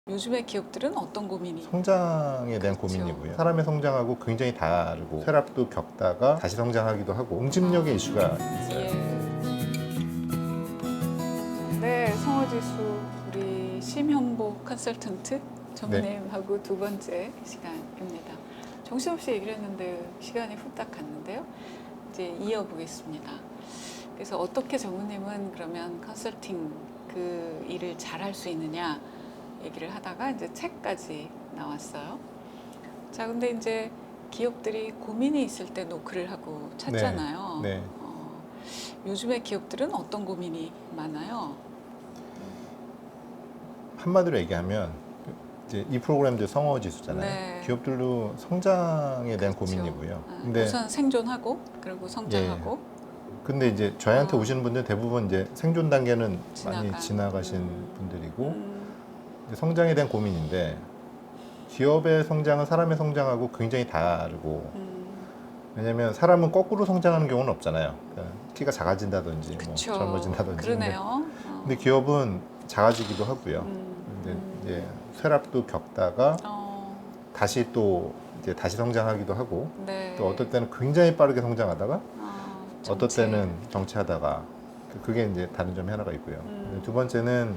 요즘의 기업들은 어떤 고민이? 성장에 대한 그렇죠. 고민이고요. 사람의 성장하고 굉장히 다르고 쇠락도 겪다가 다시 성장하기도 하고 응집력의 이슈가 있어요. 네, 성어지수 우리 심현보 컨설턴트 전무님하고 두 번째 시간입니다. 정신없이 얘기를 했는데 시간이 후딱 갔는데요. 이제 이어보겠습니다. 그래서 어떻게 전무님은 그러면 컨설팅 그 일을 잘할 수 있느냐 얘기를 하다가 이제 책까지 나왔어요. 자, 근데 이제 기업들이 고민이 있을 때 노크를 하고 찾잖아요. 네. 요즘의 기업들은 어떤 고민이 많아요? 한마디로 얘기하면 이제 이 프로그램도 성어지수잖아요. 네. 기업들도 성장에 대한 그렇죠. 고민이고요. 아, 근데 우선 생존하고 그리고 성장하고 근데 이제 저희한테 아. 오시는 분들 대부분 이제 생존 단계는 많이 지나간. 지나가신 분들이고 음, 이제 성장에 대한 고민인데 기업의 성장은 사람의 성장하고 굉장히 다르고 왜냐면 사람은 거꾸로 성장하는 경우는 없잖아요. 그러니까 키가 작아진다든지 뭐 그쵸. 젊어진다든지. 그러네요. 근데 기업은 작아지기도 하고요. 근데 이제 쇠락도 겪다가 다시 또 이제 다시 성장하기도 하고 네. 또 어떨 때는 굉장히 빠르게 성장하다가 어떨 정체. 때는 정체하다가 그게 이제 다른 점이 하나가 있고요. 두 번째는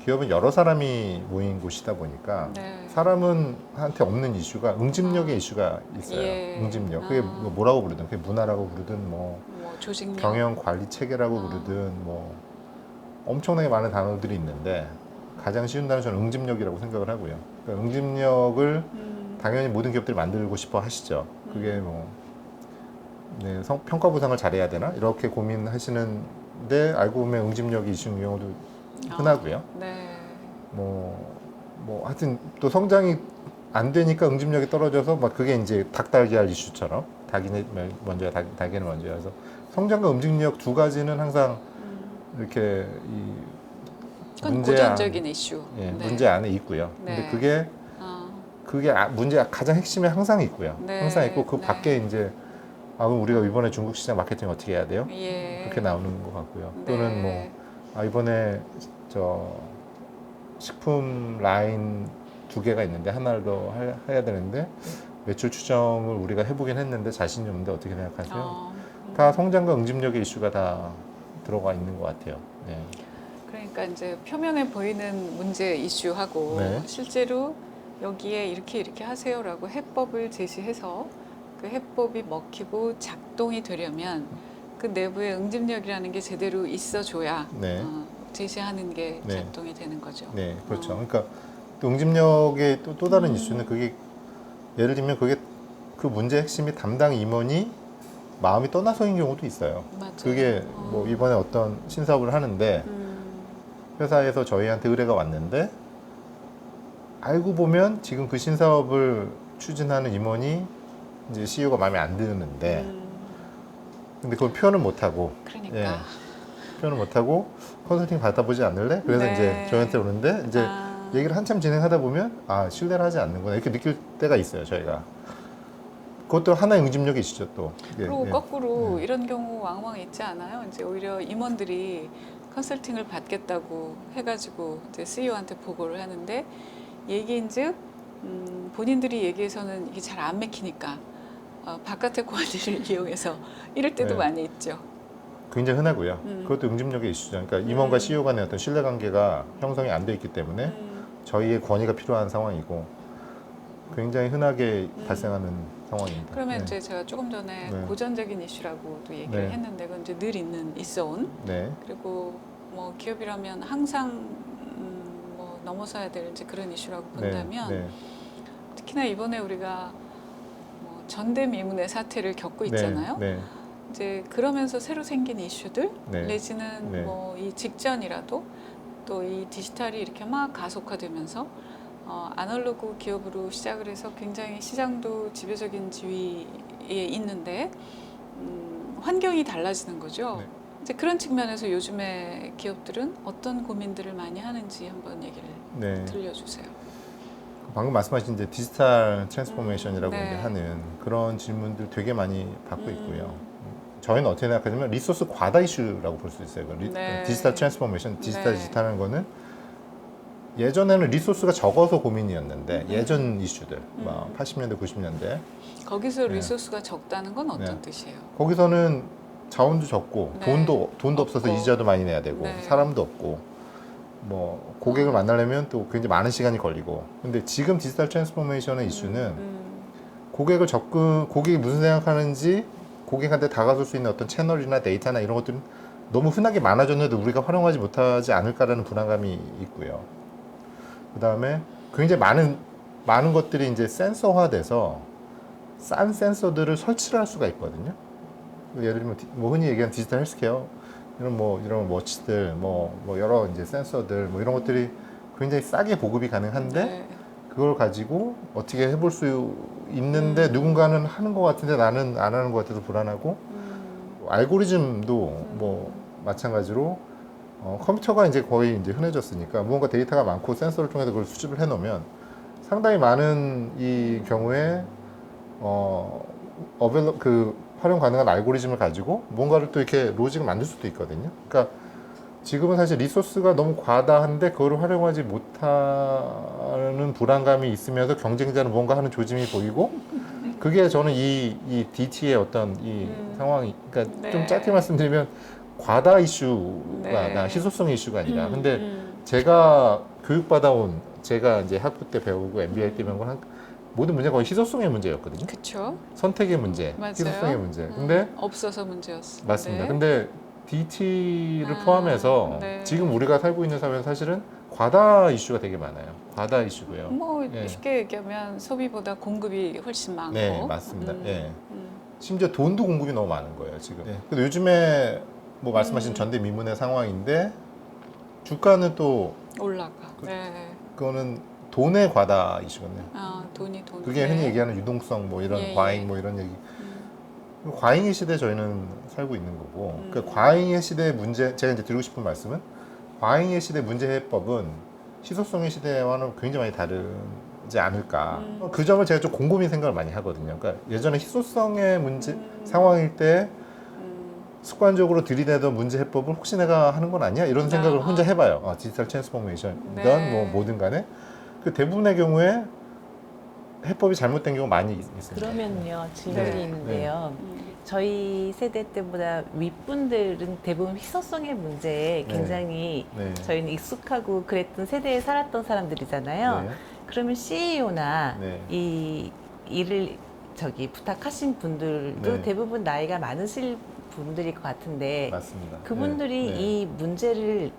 기업은 여러 사람이 모인 곳이다 보니까 네. 사람은 한테 없는 이슈가 응집력의 이슈가 있어요. 예. 응집력. 그게 뭐라고 부르든 그게 문화라고 부르든 뭐 조직력. 경영 관리 체계라고 부르든 뭐 엄청나게 많은 단어들이 있는데 가장 쉬운 단어는 저는 응집력이라고 생각을 하고요. 그러니까 응집력을 당연히 모든 기업들이 만들고 싶어 하시죠. 그게 뭐 네, 평가 보상을 잘해야 되나 이렇게 고민하시는데 알고 보면 응집력이 이슈인 경우도 흔하고요. 네. 뭐 하여튼 또 성장이 안 되니까 응집력이 떨어져서 막 그게 이제 닭달걀 이슈처럼 닭이 먼저야 닭이는 먼저야 해서 성장과 응집력 두 가지는 항상 이렇게 이 그건 고전적인 이슈. 예, 네. 문제 안에 있고요. 근데 네. 그게 문제 가장 핵심에 항상 있고요. 네. 항상 있고 그 네. 밖에 이제 그럼 우리가 이번에 중국 시장 마케팅 어떻게 해야 돼요? 예. 그렇게 나오는 것 같고요. 네. 또는 뭐 이번에 저 식품 라인 두 개가 있는데 하나를 더 해야 되는데 매출 추정을 우리가 해보긴 했는데 자신이 없는데 어떻게 생각하세요? 다 성장과 응집력의 이슈가 다 들어가 있는 것 같아요. 네. 그러니까 이제 표면에 보이는 문제 이슈하고 네. 실제로 여기에 이렇게 하세요라고 해법을 제시해서 그 해법이 먹히고 작동이 되려면 그 내부의 응집력이라는 게 제대로 있어줘야 네. 제시하는 게 네. 작동이 되는 거죠. 네, 그렇죠. 그러니까 또 응집력의 또 다른 이슈는 그게 예를 들면 그게 그 문제의 핵심이 담당 임원이 마음이 떠나서인 경우도 있어요. 맞아요. 그게 뭐 이번에 어떤 신사업을 하는데 회사에서 저희한테 의뢰가 왔는데 알고 보면 지금 그 신사업을 추진하는 임원이 이제 CEO가 마음에 안 드는데 근데 그걸 표현을 못 하고 그러니까 표현을 못 하고 컨설팅 받아보지 않을래? 그래서 네. 이제 저희한테 오는데 이제 얘기를 한참 진행하다 보면 신뢰를 하지 않는구나 이렇게 느낄 때가 있어요. 저희가 그것도 하나의 응집력이 있죠 또. 그리고 거꾸로 이런 경우 왕왕 있지 않아요? 이제 오히려 임원들이 컨설팅을 받겠다고 해가지고 이제 CEO한테 보고를 하는데 얘기인즉 본인들이 얘기해서는 이게 잘 안 맥히니까 바깥의 권리를 이용해서 이럴 때도 네. 많이 있죠. 굉장히 흔하고요. 그것도 응집력의 이슈죠. 그러니까 임원과 CEO 간의 어떤 신뢰관계가 형성이 안 돼 있기 때문에 저희의 권위가 필요한 상황이고 굉장히 흔하게 발생하는 상황입니다. 그러면 이제 제가 조금 전에 고전적인 이슈라고도 얘기를 했는데 그건 이제 늘 있어온 그리고 뭐 기업이라면 항상 뭐 넘어서야 될 이제 그런 이슈라고 본다면 특히나 이번에 우리가 뭐 전대미문의 사태를 겪고 있잖아요. 이제 그러면서 새로 생긴 이슈들 내지는 뭐 이 직전이라도 또 이 디지털이 이렇게 막 가속화되면서 아날로그 기업으로 시작을 해서 굉장히 시장도 지배적인 지위에 있는데 환경이 달라지는 거죠. 이제 그런 측면에서 요즘에 기업들은 어떤 고민들을 많이 하는지 한번 얘기를 들려주세요. 방금 말씀하신 이제 디지털 트랜스포메이션이라고 이제 하는 그런 질문들 되게 많이 받고 있고요. 저희는 어떻게 생각하냐면 리소스 과다 이슈라고 볼 수 있어요. 디지털 트랜스포메이션, 디지털하는 거는 예전에는 리소스가 적어서 고민이었는데 예전 이슈들, 막 80년대, 90년대 거기서 네. 리소스가 적다는 건 어떤 네. 뜻이에요? 거기서는 자원도 적고 네. 돈도 없어서 없고. 이자도 많이 내야 되고 네. 사람도 없고 뭐 고객을 만나려면 또 굉장히 많은 시간이 걸리고. 근데 지금 디지털 트랜스포메이션의 이슈는 고객이 무슨 생각하는지 고객한테 다가설 수 있는 어떤 채널이나 데이터나 이런 것들은 너무 흔하게 많아졌는데 우리가 활용하지 못하지 않을까라는 불안감이 있고요. 그 다음에 굉장히 많은 것들이 이제 센서화돼서 싼 센서들을 설치를 할 수가 있거든요. 예를 들면 뭐 흔히 얘기하는 디지털 헬스케어 이런 워치들 뭐 여러 이제 센서들 뭐 이런 것들이 굉장히 싸게 보급이 가능한데 네. 그걸 가지고 어떻게 해볼 수 있는데 누군가는 하는 것 같은데 나는 안 하는 것 같아서 불안하고 알고리즘도 뭐 마찬가지로 컴퓨터가 이제 거의 이제 흔해졌으니까 무언가 데이터가 많고 센서를 통해서 그걸 수집을 해놓으면 상당히 많은 이 경우에 활용 가능한 알고리즘을 가지고 뭔가를 또 이렇게 로직을 만들 수도 있거든요. 그러니까 지금은 사실 리소스가 너무 과다한데 그걸 활용하지 못하는 불안감이 있으면서 경쟁자는 뭔가 하는 조짐이 보이고 그게 저는 이 DT의 어떤 이 상황이 그러니까 네. 좀 짧게 말씀드리면 과다 이슈가 네. 희소성 이슈가 아니라 근데 제가 교육받아온 제가 이제 학부 때 배우고 MBA 때 배운 건 모든 문제가 거의 희소성의 문제였거든요. 그렇죠. 선택의 문제, 맞아요. 희소성의 문제. 근데 없어서 문제였어. 맞습니다. 네. 근데 DT를 포함해서 네. 지금 우리가 살고 있는 사회는 사실은 과다 이슈가 되게 많아요. 과다 이슈고요. 뭐 예. 쉽게 얘기하면 소비보다 공급이 훨씬 많고. 네, 맞습니다. 예. 심지어 돈도 공급이 너무 많은 거예요, 지금. 근데 요즘에 뭐 말씀하신 전대미문의 상황인데 주가는 또 올라가. 네. 그거는 돈의 과다 이슈거든요. 돈이. 그게 흔히 네. 얘기하는 유동성 뭐 이런 예, 과잉 예. 뭐 이런 얘기. 과잉의 시대에 저희는 살고 있는 거고 그러니까 과잉의 시대의 문제 제가 이제 드리고 싶은 말씀은 과잉의 시대 문제 해법은 희소성의 시대와는 굉장히 많이 다르지 않을까 그 점을 제가 좀 곰곰이 생각을 많이 하거든요. 그러니까 예전에 희소성의 문제 상황일 때 습관적으로 들이대던 문제 해법을 혹시 내가 하는 건 아니야? 이런 생각을 혼자 해봐요. 디지털 트랜스포메이션이든 네. 뭐 뭐든 간에 그 대부분의 경우에 해법이 잘못된 경우가 많이 있습니다. 그러면요 질문이 네. 있는데요. 저희 세대 때보다 윗분들은 대부분 희소성의 문제에 네. 굉장히 네. 저희는 익숙하고 그랬던 세대에 살았던 사람들이잖아요. 네. 그러면 CEO나 네. 이 일을 부탁하신 분들도 네. 대부분 나이가 많으실 분들일 것 같은데 맞습니다. 그분들이 네. 네. 이 문제를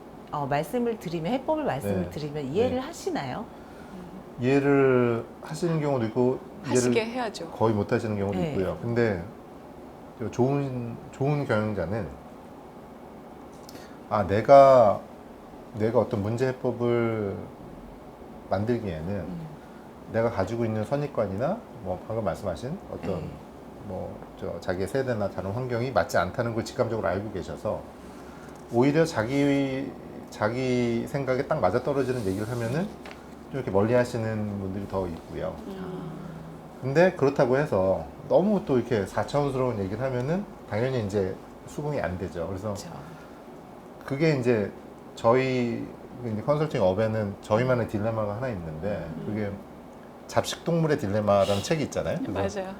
말씀을 드리면 해법을 말씀을 네. 드리면 이해를 네. 하시나요? 이해를 하시는 경우도 있고 하시게 이해를 해야죠. 거의 못 하시는 경우도 네. 있고요. 근데 좋은 경영자는 내가 어떤 문제 해법을 만들기에는 내가 가지고 있는 선입관이나 뭐 방금 말씀하신 어떤 자기의 세대나 다른 환경이 맞지 않다는 걸 직감적으로 알고 계셔서 오히려 자기 생각에 딱 맞아떨어지는 얘기를 하면은 좀 이렇게 멀리 하시는 분들이 더 있고요. 근데 그렇다고 해서 너무 또 이렇게 4차원스러운 얘기를 하면은 당연히 이제 수긍이 안 되죠. 그래서 그렇죠. 그게 이제 저희 이제 컨설팅 업에는 저희만의 딜레마가 하나 있는데 그게 잡식동물의 딜레마라는 책이 있잖아요. 그래서 맞아요.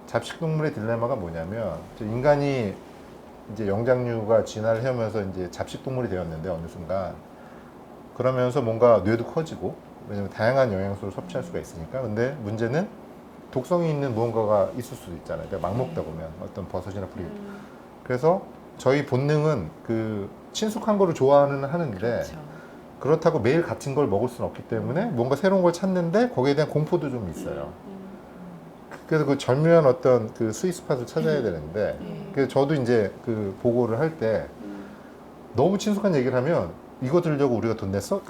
잡식동물의 딜레마가 뭐냐면 인간이 이제 영장류가 진화를 해오면서 이제 잡식동물이 되었는데 어느 순간 그러면서 뭔가 뇌도 커지고 왜냐면 다양한 영양소를 섭취할 수가 있으니까 근데 문제는 독성이 있는 무언가가 있을 수도 있잖아요. 막 먹다 보면 어떤 버섯이나 풀이 그래서 저희 본능은 그 친숙한 거를 좋아하는 하는데 그렇죠. 그렇다고 매일 같은 걸 먹을 수는 없기 때문에 뭔가 새로운 걸 찾는데 거기에 대한 공포도 좀 있어요. 그래서 그 절묘한 어떤 그 스윗 스팟을 찾아야 되는데 그래서 저도 이제 그 보고를 할 때 너무 친숙한 얘기를 하면 이거 들으려고 우리가 돈 냈어?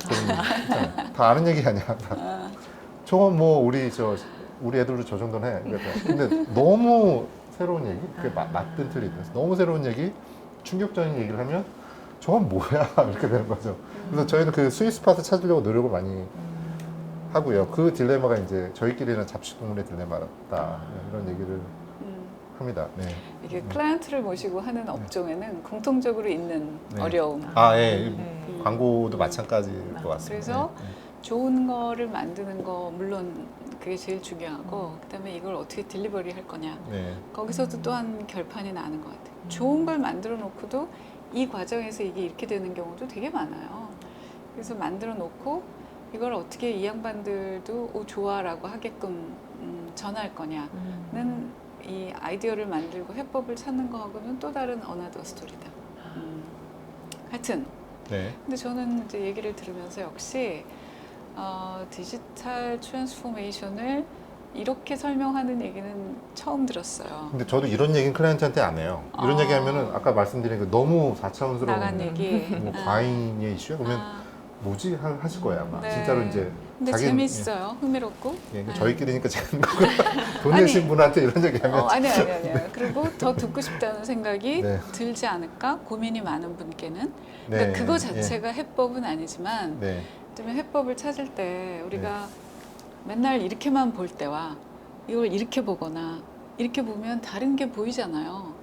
다 아는 얘기 아니야. 저건 뭐 우리 애들도 저 정도는 해. 근데 너무 새로운 얘기, 그게 맞든 틀리든 너무 새로운 얘기, 충격적인 얘기를 하면 저건 뭐야 이렇게 되는 거죠. 그래서 저희는 그 스윗 스팟을 찾으려고 노력을 많이 하고요. 그 딜레마가 이제 저희끼리는 잡식동물의 딜레마다 이런 얘기를 합니다. 네. 이게 클라이언트를 모시고 하는 업종에는 공통적으로 있는 네. 어려움. 예. 광고도 마찬가지일 것 같습니다. 그래서 네. 좋은 거를 만드는 거 물론 그게 제일 중요하고 그다음에 이걸 어떻게 딜리버리 할 거냐 네. 거기서도 또한 결판이 나는 것 같아요. 좋은 걸 만들어 놓고도 이 과정에서 이게 이렇게 되는 경우도 되게 많아요. 그래서 만들어 놓고 이걸 어떻게 이 양반들도 오 좋아라고 하게끔 전할 거냐는 이 아이디어를 만들고 해법을 찾는 거하고는 또 다른 어나더 스토리다. 하여튼 네. 근데 저는 이제 얘기를 들으면서 역시 디지털 트랜스포메이션을 이렇게 설명하는 얘기는 처음 들었어요. 근데 저도 이런 얘기는 클라이언트한테 안 해요. 이런 얘기 하면은 아까 말씀드린 그 너무 4차원스러운 나간 얘기. 뭐 과잉의 이슈야? 그러면 뭐지? 하실 거예요 아마. 네. 진짜로 이제 근데 재밌어요. 흥미롭고. 예, 네. 저희끼리니까 재밌는 거고 돈 아니, 내신 분한테 이런 얘기 하면 아니. 그리고 더 듣고 싶다는 생각이 네. 들지 않을까? 고민이 많은 분께는. 네, 그러니까 그거 예. 자체가 해법은 아니지만 네. 그다음에 해법을 찾을 때 우리가 맨날 이렇게만 볼 때와 이걸 이렇게 보거나 이렇게 보면 다른 게 보이잖아요.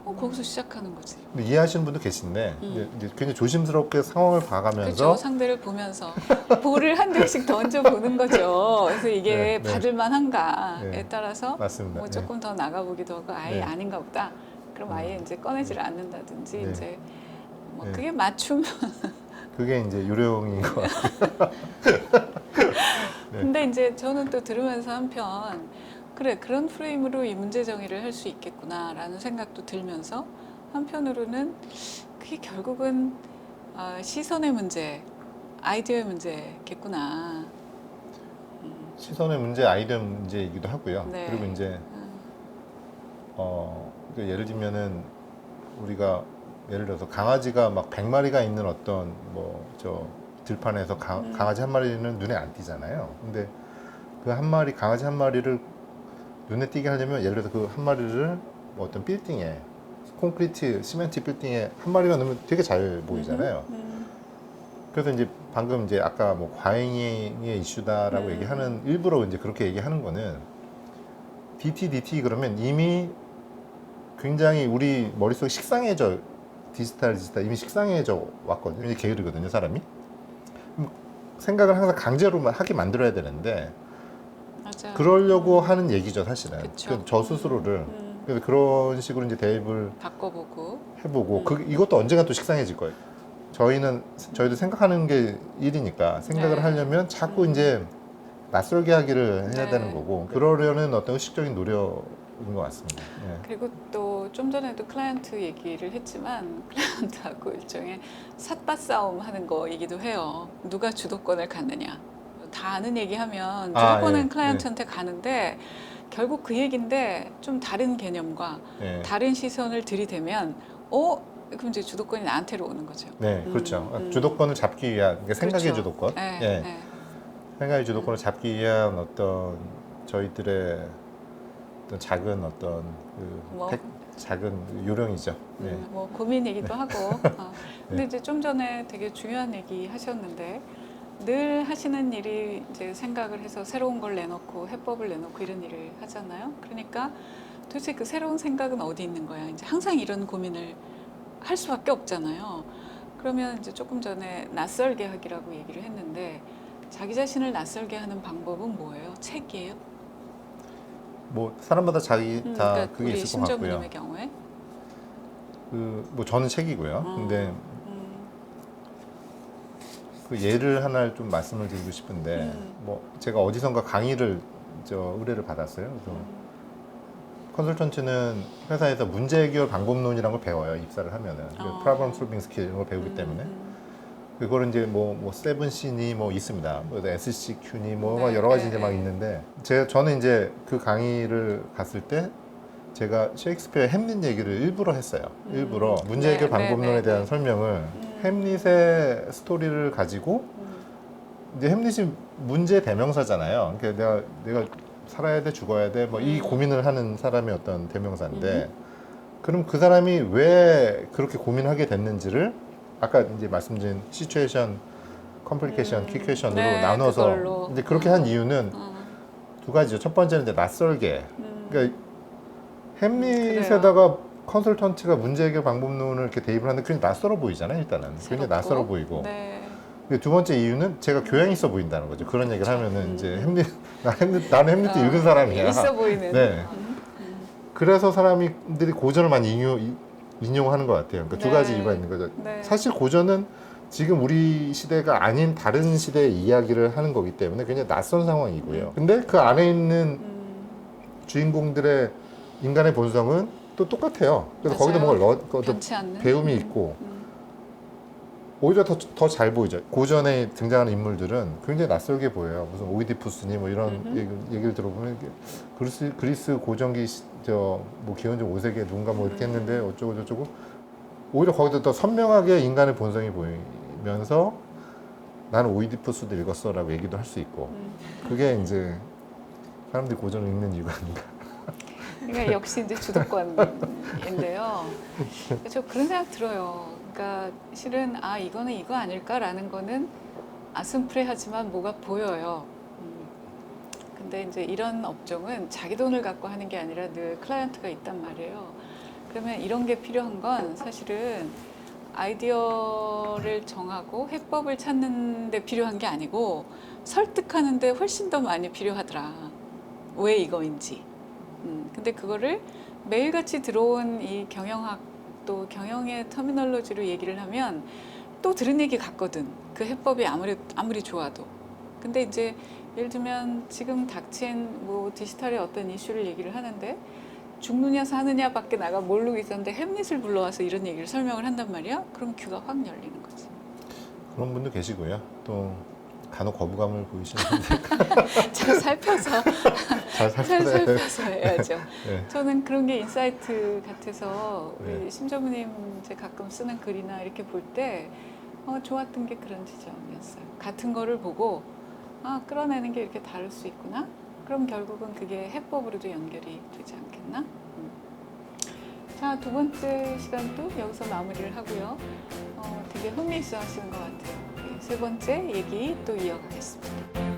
거기서 시작하는 거지. 근데 이해하시는 분도 계신데 이제 굉장히 조심스럽게 상황을 봐가면서 그렇죠. 상대를 보면서 볼을 한 대씩 던져 보는 거죠. 그래서 이게 네, 네. 받을 만한가에 네. 따라서 맞습니다. 뭐 조금 더 나가보기도 하고 아예 네. 아닌가 보다. 그럼 아예 이제 꺼내지를 않는다든지 네. 이제 뭐 네. 그게 맞춤. 그게 이제 요령인 것 같아요. 네. 근데 이제 저는 또 들으면서 한편 그래 그런 프레임으로 이 문제 정의를 할 수 있겠구나라는 생각도 들면서 한편으로는 그게 결국은 시선의 문제, 아이디어의 문제겠구나. 시선의 문제, 아이디어 문제이기도 하고요. 네. 그리고 이제 그러니까 예를 들면은 우리가 예를 들어서 강아지가 막 100마리가 있는 어떤 뭐 저 들판에서 강아지 한 마리는 눈에 안 띄잖아요. 근데 그 한 마리 강아지 한 마리를 눈에 띄게 하려면 예를 들어서 그 한 마리를 뭐 어떤 빌딩에 콘크리트 시멘트 빌딩에 한 마리가 넣으면 되게 잘 보이잖아요. 그래서 이제 방금 이제 아까 뭐 과잉의 이슈다라고 얘기하는 일부러 이제 그렇게 얘기하는 거는 DT 그러면 이미 굉장히 우리 머릿속에 식상해져 디지털 이미 식상해져 왔거든요. 이제 게으르거든요, 사람이. 생각을 항상 강제로 하게 만들어야 되는데 맞아요. 그러려고 하는 얘기죠, 사실은. 그쵸. 저 스스로를. 그래서 그런 식으로 이제 대입을 바꿔보고. 해보고 이것도 언젠가 또 식상해질 거예요. 저희도 생각하는 게 일이니까 생각을 네. 하려면 자꾸 이제 낯설게 하기를 해야 네. 되는 거고 그러려는 어떤 의식적인 노력인 것 같습니다. 예. 그리고 또 좀 전에도 클라이언트 얘기를 했지만 클라이언트하고 일종의 삿바 싸움 하는 거 얘기도 해요. 누가 주도권을 갖느냐. 다 아는 얘기하면 주도권은 예, 클라이언트한테 가는데 결국 그 얘기인데 좀 다른 개념과 예. 다른 시선을 들이대면 그럼 이제 주도권이 나한테로 오는 거죠. 네, 그렇죠. 주도권을 잡기 위한 그러니까 생각의 그렇죠. 주도권, 네, 예. 네. 생각의 주도권을 잡기 위한 어떤 저희들의 어떤 작은 어떤 뭐. 작은 요령이죠. 네. 뭐 고민이기도 하고. 근데 이제 좀 전에 되게 중요한 얘기 하셨는데 늘 하시는 일이 이제 생각을 해서 새로운 걸 내놓고 해법을 내놓고 이런 일을 하잖아요. 그러니까 도대체 그 새로운 생각은 어디 있는 거야? 이제 항상 이런 고민을 할 수밖에 없잖아요. 그러면 이제 조금 전에 낯설게 하기라고 얘기를 했는데 자기 자신을 낯설게 하는 방법은 뭐예요? 책이에요? 뭐 사람마다 다 그러니까 그게 우리 있을 것 같고요. 심정님의 경우에 뭐 저는 책이고요. 근데 그 예를 하나 좀 말씀을 드리고 싶은데 뭐 제가 어디선가 강의를 의뢰를 받았어요. 그래서 컨설턴트는 회사에서 문제 해결 방법론이라는 걸 배워요. 입사를 하면은 프로블럼 솔빙 스킬 이런 걸 배우기 때문에 그거를 이제 뭐 7C니 뭐 있습니다. 뭐 SCQ니 뭐 네, 여러 가지 네, 이제 막 네. 있는데 저는 이제 그 강의를 갔을 때 제가 셰익스피어 햄릿 얘기를 일부러 했어요. 일부러 문제 해결 네, 네, 방법론에 네, 대한 네. 설명을 햄릿의 스토리를 가지고 이제 햄릿이 문제 대명사잖아요. 그러니까 내가 살아야 돼, 죽어야 돼, 뭐 이 고민을 하는 사람의 어떤 대명사인데 그럼 그 사람이 왜 그렇게 고민하게 됐는지를 아까 이제 말씀드린 시츄에이션, 컴플리케이션, 키퀘이션으로 네, 나눠서 그걸로. 이제 그렇게 한 이유는 두 가지죠. 첫 번째는 이제 낯설게. 그러니까 햄릿에다가 컨설턴트가 문제 해결 방법론을 이렇게 대입을 하는데 굉장히 낯설어 보이잖아요. 일단은 굉장히 새롭고. 낯설어 보이고 네. 두 번째 이유는 제가 교양 있어 보인다는 거죠. 그런 얘기를 하면은 이제 나는 햄릿 읽은 사람이야. 있어 보이는. 네. 그래서 사람들이 고전을 많이 인용하는 것 같아요. 그러니까 두 가지 이유가 있는 거죠. 네. 사실 고전은 지금 우리 시대가 아닌 다른 시대의 이야기를 하는 거기 때문에 굉장히 낯선 상황이고요. 근데 그 안에 있는 주인공들의 인간의 본성은 또 똑같아요. 그래서 거기도 뭔가 변치 않는? 배움이 있고 오히려 더 잘 보이죠. 고전에 등장하는 인물들은 굉장히 낯설게 보여요. 무슨 오이디푸스니 뭐 이런 얘기를 들어보면 그리스 고전기 뭐 기원전 5세기에 누군가 뭐 이렇게 했는데 어쩌고 저쩌고 오히려 거기도 더 선명하게 인간의 본성이 보이면서 나는 오이디푸스도 읽었어라고 얘기도 할 수 있고 그게 이제 사람들이 고전을 읽는 이유가 아닌가. 그러니까 역시 이제 주도권인데요. 저 그런 생각 들어요. 그러니까 실은 이거는 이거 아닐까라는 거는 아슴프레하지만 뭐가 보여요. 근데 이제 이런 업종은 자기 돈을 갖고 하는 게 아니라 늘 클라이언트가 있단 말이에요. 그러면 이런 게 필요한 건 사실은 아이디어를 정하고 해법을 찾는 데 필요한 게 아니고 설득하는 데 훨씬 더 많이 필요하더라. 왜 이거인지. 근데 그거를 매일같이 들어온 이 경영학 또 경영의 터미널로지로 얘기를 하면 또 들은 얘기 같거든. 그 해법이 아무리 좋아도. 근데 이제 예를 들면 지금 닥친 뭐 디지털의 어떤 이슈를 얘기를 하는데 죽느냐 사느냐밖에 나가 모르고 있었는데 햄릿을 불러와서 이런 얘기를 설명을 한단 말이야. 그럼 귀가 확 열리는 거지. 그런 분도 계시고요. 또 간혹 거부감을 보이시는데 잘 살펴서 잘 살펴서 해야죠. 네. 저는 그런 게 인사이트 같아서 네. 우리 심정우님 제 가끔 쓰는 글이나 이렇게 볼 때 좋았던 게 그런 지점이었어요. 같은 거를 보고 끌어내는 게 이렇게 다를 수 있구나. 그럼 결국은 그게 해법으로도 연결이 되지 않겠나? 자, 두 번째 시간도 여기서 마무리를 하고요. 되게 흥미있어 하시는 것 같아요. 세 번째 얘기 또 이어가겠습니다.